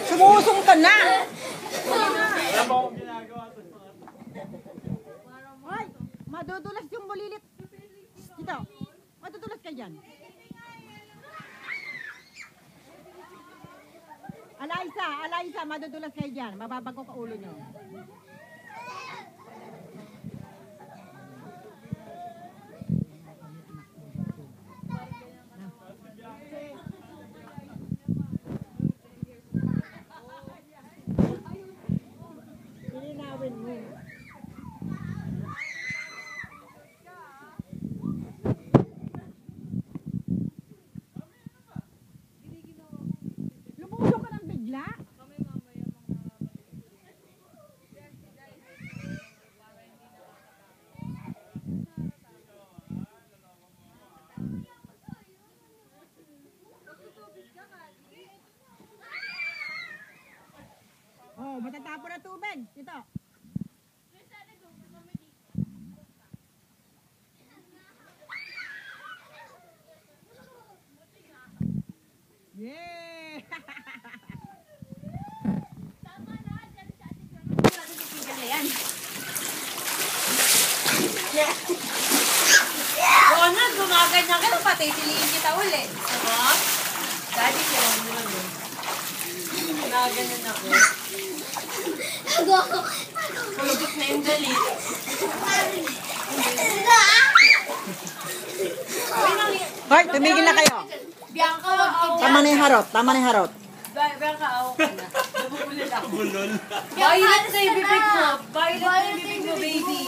Sumusong ka na! Hoy! Madudulas yung bulilit. Dito. Madudulas ka dyan. Alaysa, madudulas kayo dyan. Mababago ka ulo nyo. Ilinawin mo. Lumusok ka ng bigla? Oh, matatapon na tubig. Ito. Yeah! Tama na, dyan sa ating gano'n. Oo na, gumaganyan ka na pati, piliin kita uli. Diba? Daddy, kaya mo naman. Gumaganyan ako. Pulubot na yung galit. Hoy, tumigil na kayo. Bianca, wag ka dyan. Tama na yung harot. Tama na yung harot. Bianca, awa ka na. Nabubulol ako. Violet na yung bibig mo. Violet na yung bibig mo, baby.